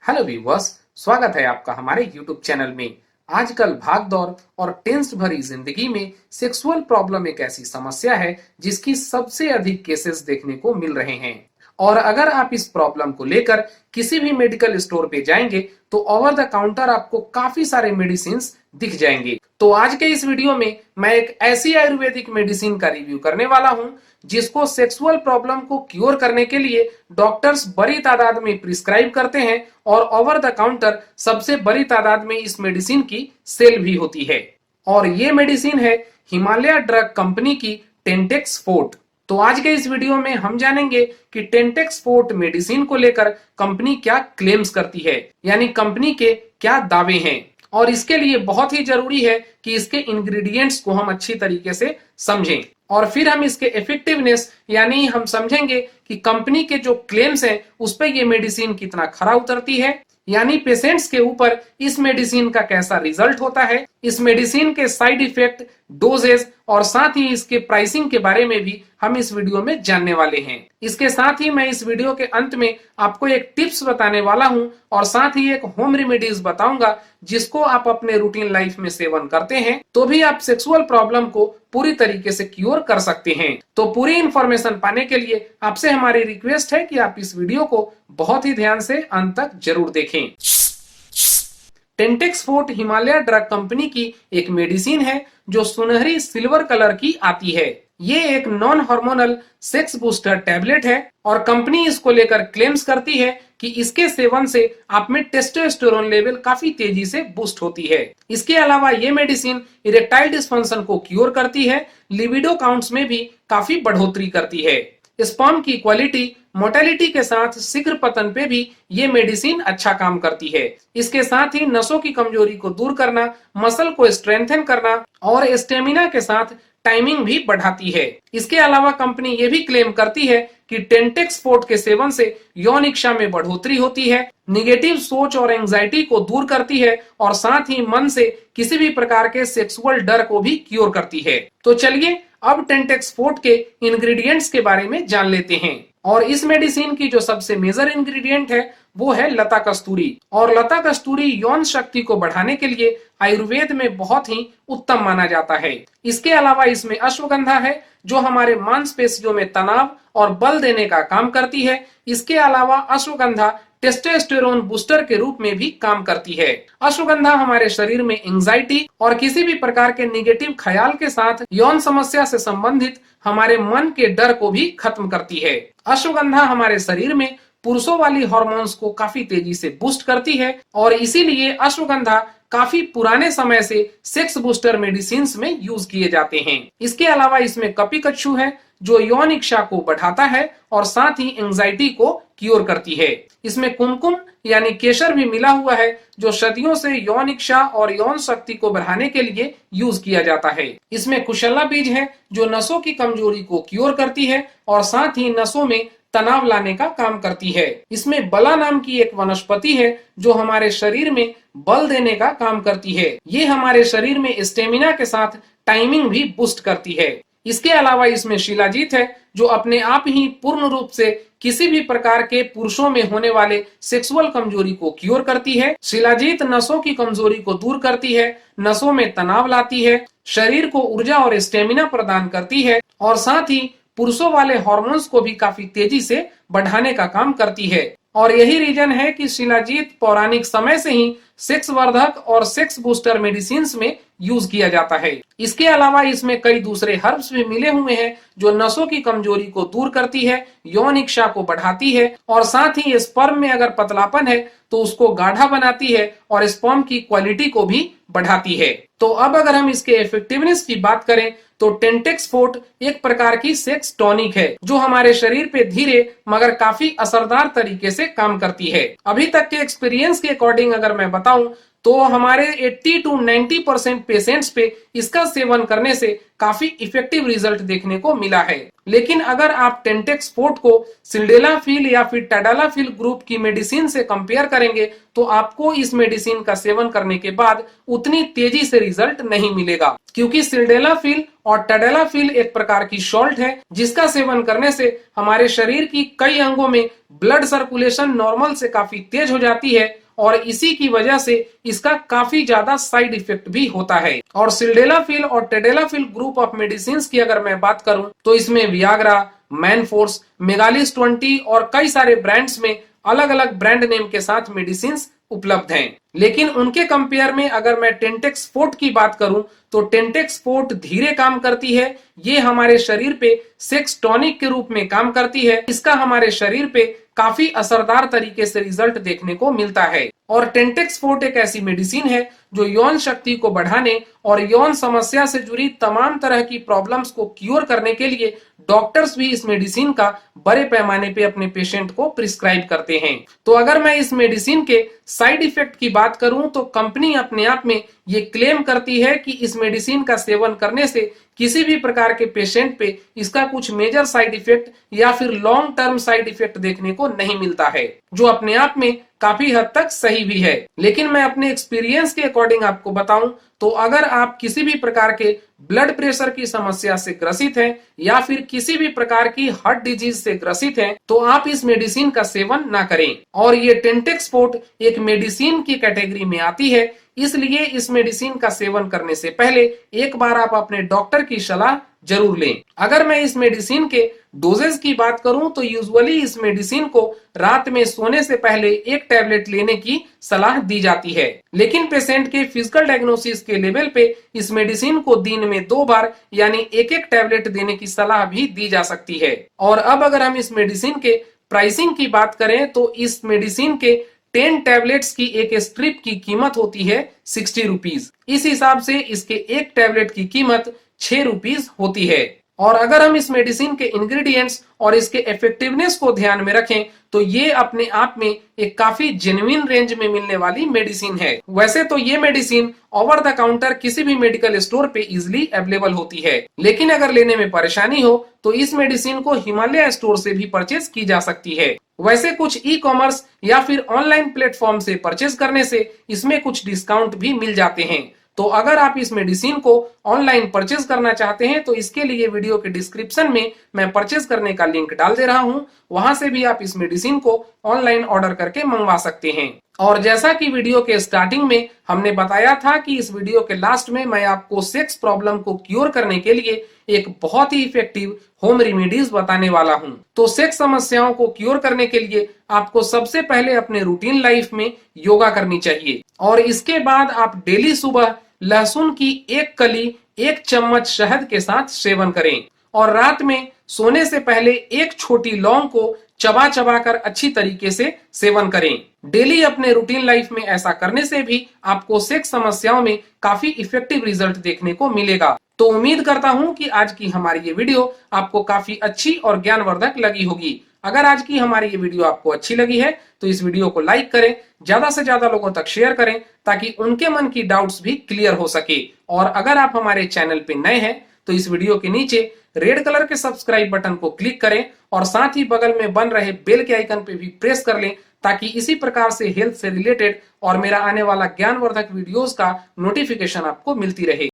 Hello viewers, स्वागत है आपका हमारे यूट्यूब चैनल में। आजकल भागदौड़ और टेंस भरी जिंदगी में सेक्सुअल प्रॉब्लम एक ऐसी समस्या है जिसकी सबसे अधिक केसेस देखने को मिल रहे हैं। और अगर आप इस प्रॉब्लम को लेकर किसी भी मेडिकल स्टोर पे जाएंगे तो ओवर द काउंटर आपको काफी सारे मेडिसिन दिख जाएंगे। तो आज के इस वीडियो में मैं एक ऐसी आयुर्वेदिक मेडिसिन का रिव्यू करने वाला हूं जिसको सेक्सुअल प्रॉब्लम को क्योर करने के लिए डॉक्टर्स बड़ी तादाद में प्रिस्क्राइब करते हैं और ओवर द काउंटर सबसे बड़ी तादाद में इस मेडिसिन की सेल भी होती है। और ये मेडिसिन है हिमालय ड्रग कंपनी की टेंटेक्स फोर्ट। तो आज के इस वीडियो में हम जानेंगे कि टेंटेक्स फोर्ट मेडिसिन को लेकर कंपनी क्या क्लेम्स करती है, यानी कंपनी के क्या दावे हैं। और इसके लिए बहुत ही जरूरी है कि इसके इंग्रेडिएंट्स को हम अच्छी तरीके से समझें और फिर हम इसके इफेक्टिवनेस यानी हम समझेंगे कि कंपनी के जो क्लेम्स हैं उस पर ये मेडिसिन कितना खरा उतरती है, यानी पेशेंट्स के ऊपर इस मेडिसिन का कैसा रिजल्ट होता है, इस मेडिसिन के साइड इफेक्ट, डोजेज और साथ ही इसके प्राइसिंग के बारे में भी हम इस वीडियो में जानने वाले हैं। इसके साथ ही मैं इस वीडियो के अंत में आपको एक टिप्स बताने वाला हूं और साथ ही एक होम रेमेडीज बताऊंगा जिसको आप अपने रूटीन लाइफ में सेवन करते हैं तो भी आप सेक्सुअल प्रॉब्लम को पूरी तरीके से क्योर कर सकते हैं। तो पूरी इंफॉर्मेशन पाने के लिए आपसे हमारी रिक्वेस्ट है कि आप इस वीडियो को बहुत ही ध्यान से अंत तक जरूर देखें। Tentex fort Himalaya drug company की एक मेडिसिन है जो सुनहरी सिल्वर कलर की आती है। ये एक non hormonal sex booster tablet है और कंपनी इसको लेकर क्लेम्स करती है कि इसके सेवन से आप में टेस्टोस्टेरोन लेवल काफी तेजी से बूस्ट होती है। इसके अलावा ये मेडिसिन इरेक्टाइल डिस्फंक्शन को क्योर करती है, लिबिडो काउंट्स में भी काफी बढ़ोतरी करती है, स्पर्म की क्वालिटी, मोटेलिटी के साथ शीघ्र पतन पे भी ये मेडिसिन अच्छा काम करती है। इसके साथ ही नसों की कमजोरी को दूर करना, मसल को स्ट्रेंथन करना और स्टेमिना के साथ टाइमिंग भी बढ़ाती है। इसके अलावा कंपनी ये भी क्लेम करती है कि टेंटेक्स फोर्ट के सेवन से यौन इच्छा में बढ़ोतरी होती है, निगेटिव सोच और एंजाइटी को दूर करती है और साथ ही मन से किसी भी प्रकार के सेक्सुअल डर को भी क्योर करती है। तो चलिए अब टेंटेक्स फोर्ट के इंग्रेडिएंट्स के बारे में जान लेते हैं। और इस मेडिसिन की जो सबसे मेजर इंग्रेडिएंट है वो है लता कस्तूरी। और लता कस्तूरी यौन शक्ति को बढ़ाने के लिए आयुर्वेद में बहुत ही उत्तम माना जाता है। इसके अलावा इसमें अश्वगंधा है जो हमारे मांसपेशियों में तनाव और बल देने का काम करती है। इसके अलावा अश्वगंधा टेस्टोस्टेरोन बूस्टर के रूप में भी काम करती है। अश्वगंधा हमारे शरीर में एंजाइटी और किसी भी प्रकार के निगेटिव ख्याल के साथ यौन समस्या से संबंधित हमारे मन के डर को भी खत्म करती है। अश्वगंधा हमारे शरीर में पुरुषों वाली हार्मोन्स को काफी तेजी से बूस्ट करती है और इसीलिए अश्वगंधा काफी पुराने समय से सेक्स बूस्टर मेडिसिन में यूज किए जाते हैं। इसके अलावा इसमें कपिकच्छु है जो यौन इच्छा को बढ़ाता है और साथ ही एंजाइटी को क्योर करती है। इसमें कुमकुम यानी केसर भी मिला हुआ है जो सदियों से यौन इच्छा और यौन शक्ति को बढ़ाने के लिए यूज किया जाता है। इसमें कुशला बीज है जो नसों की कमजोरी को क्योर करती है और साथ ही नसों में तनाव लाने का काम करती है। इसमें बला नाम की एक वनस्पति है जो हमारे शरीर में बल देने का काम करती है। ये हमारे शरीर में स्टेमिना के साथ टाइमिंग भी बूस्ट करती है। इसके अलावा इसमें शिलाजीत है जो अपने आप ही पूर्ण रूप से किसी भी प्रकार के पुरुषों में होने वाले सेक्सुअल कमजोरी को क्योर करती है। शिलाजीत नसों की कमजोरी को दूर करती है, नसों में तनाव लाती है, शरीर को ऊर्जा और स्टेमिना प्रदान करती है और साथ ही पुरुषों वाले हार्मोन्स को भी काफी तेजी से बढ़ाने का काम करती है। और यही रीजन है कि शिलाजीत पौराणिक समय से ही सेक्स वर्धक और सेक्स बूस्टर मेडिसिन में यूज किया जाता है। इसके अलावा इसमें कई दूसरे हर्ब्स भी मिले हुए हैं जो नसों की कमजोरी को दूर करती है, यौन इच्छा को बढ़ाती है और साथ ही स्पर्म में अगर पतलापन है तो उसको गाढ़ा बनाती है और स्पर्म की क्वालिटी को भी बढ़ाती है। तो अब अगर हम इसके इफेक्टिवनेस की बात करें तो टेंटेक्स फोर्ट एक प्रकार की सेक्स टॉनिक है जो हमारे शरीर पे धीरे मगर काफी असरदार तरीके से काम करती है। अभी तक के एक्सपीरियंस के अकॉर्डिंग अगर मैं बताऊं बताऊं तो हमारे 80 टू 90% पेशेंट्स पे इसका सेवन करने से काफी इफेक्टिव रिजल्ट देखने को मिला है। लेकिन अगर आप टेंटेक्स फोर्ट को सिल्डेनाफिल या फिर टैडालाफिल ग्रुप की मेडिसिन से कंपेयर करेंगे तो आपको इस मेडिसिन का सेवन करने के बाद उतनी तेजी से रिजल्ट नहीं मिलेगा, क्योंकि सिल्डेनाफिल और टैडालाफिल एक प्रकार की सॉल्ट है जिसका सेवन करने से हमारे शरीर की कई अंगों में ब्लड सर्कुलेशन नॉर्मल से काफी तेज हो जाती है और इसी की वजह से इसका काफी ज्यादा साइड इफेक्ट भी होता है। और सिल्डेनाफिल और टैडालाफिल ग्रुप ऑफ मेडिसिन की अगर मैं बात करूं तो इसमें वियाग्रा, मैनफोर्स, मेगालिस 20 और कई सारे ब्रांड्स में अलग अलग ब्रांड नेम के साथ मेडिसिन उपलब्ध हैं। लेकिन उनके कंपेयर में अगर मैं टेंटेक्स फोर्ट की बात करूं तो टेंटेक्स फोर्ट धीरे काम करती है। ये हमारे शरीर पे सेक्स टॉनिक के रूप में काम करती है। इसका हमारे शरीर पे काफी असरदार तरीके से रिजल्ट देखने को मिलता है। और टेंटेक्स फोर्ट एक ऐसी मेडिसिन है जो यौन शक्ति को बढ़ाने और यौन समस्या से जुड़ी तमाम तरह की प्रॉब्लम्स को क्योर करने के लिए डॉक्टर्स भी इस मेडिसिन का बड़े पैमाने पे अपने पेशेंट को प्रिस्क्राइब करते हैं। तो अगर मैं इस मेडिसिन के साइड इफेक्ट की बात करूं तो कंपनी अपने आप में ये क्लेम करती है कि इस मेडिसिन का सेवन करने से किसी भी प्रकार के पेशेंट पे इसका कुछ मेजर साइड इफेक्ट या फिर लॉन्ग टर्म साइड इफेक्ट देखने को नहीं मिलता है, जो अपने आप में काफी हद तक सही भी है। लेकिन मैं अपने एक्सपीरियंस के अकॉर्डिंग आपको बताऊं तो अगर आप किसी भी प्रकार के ब्लड प्रेशर की समस्या से ग्रसित हैं या फिर किसी भी प्रकार की हार्ट डिजीज से ग्रसित हैं तो आप इस मेडिसिन का सेवन ना करें। और ये टेंटेक्स फोर्ट एक मेडिसिन की कैटेगरी में आती है, इसलिए इस मेडिसिन का सेवन करने से पहले एक बार आप अपने डॉक्टर की सलाह जरूर लें। अगर मैं इस मेडिसिन के डोजेज की बात करूं तो यूजुअली इस मेडिसिन को रात में सोने से पहले एक टैबलेट लेने की सलाह दी जाती है। लेकिन पेशेंट के फिजिकल डायग्नोसिस के लेवल पे इस मेडिसिन को दिन में 2 बार यानी एक एक टैबलेट देने की सलाह भी दी जा सकती है। और अब अगर हम इस मेडिसिन के प्राइसिंग की बात करें तो इस मेडिसिन के 10 टैबलेट्स की एक स्ट्रिप की कीमत होती है 60 रुपीज। इस हिसाब से इसके एक टैबलेट की कीमत 6 रुपीज होती है। और अगर हम इस मेडिसिन के इंग्रेडिएंट्स और इसके इफेक्टिवनेस को ध्यान में रखें तो ये अपने आप में एक काफी जेन्युइन रेंज में मिलने वाली मेडिसिन है। वैसे तो ये मेडिसिन ओवर द काउंटर किसी भी मेडिकल स्टोर पे इजिली अवेलेबल होती है, लेकिन अगर लेने में परेशानी हो तो इस मेडिसिन को हिमालय स्टोर से भी परचेज की जा सकती है। वैसे कुछ ई कॉमर्स या फिर ऑनलाइन प्लेटफॉर्म से परचेज करने से इसमें कुछ डिस्काउंट भी मिल जाते हैं। तो अगर आप इस मेडिसिन को ऑनलाइन परचेज करना चाहते हैं तो इसके लिए वीडियो के डिस्क्रिप्शन में मैं परचेज करने का लिंक डाल दे रहा हूं, वहां से भी आप इस मेडिसिन को ऑनलाइन ऑर्डर करके मंगवा सकते हैं। और जैसा कि वीडियो के स्टार्टिंग में हमने बताया था कि इस वीडियो के लास्ट में मैं आपको सेक्स प्रॉब्लम को क्योर करने के लिए एक बहुत ही इफेक्टिव होम रेमेडीज बताने वाला हूं। तो सेक्स समस्याओं को क्योर करने के लिए आपको सबसे पहले अपने रूटीन लाइफ में योगा करनी चाहिए और इसके बाद आप डेली सुबह लहसुन की एक कली 1 चम्मच शहद के साथ सेवन करें और रात में सोने से पहले एक छोटी लौंग को चबा चबा कर अच्छी तरीके से सेवन करें। डेली अपने रूटीन लाइफ में ऐसा करने से भी आपको सेक्स समस्याओं में काफी इफेक्टिव रिजल्ट देखने को मिलेगा। तो उम्मीद करता हूं कि आज की हमारी ये वीडियो आपको काफी अच्छी और ज्ञानवर्धक लगी होगी। अगर आज की हमारी ये वीडियो आपको अच्छी लगी है तो इस वीडियो को लाइक करें, ज्यादा से ज्यादा लोगों तक शेयर करें ताकि उनके मन की डाउट्स भी क्लियर हो सके। और अगर आप हमारे चैनल पे नए हैं तो इस वीडियो के नीचे रेड कलर के सब्सक्राइब बटन को क्लिक करें और साथ ही बगल में बन रहे बेल के आइकन पे भी प्रेस कर लें ताकि इसी प्रकार से हेल्थ से रिलेटेड और मेरा आने वाला ज्ञानवर्धक वीडियोस का नोटिफिकेशन आपको मिलती रहे।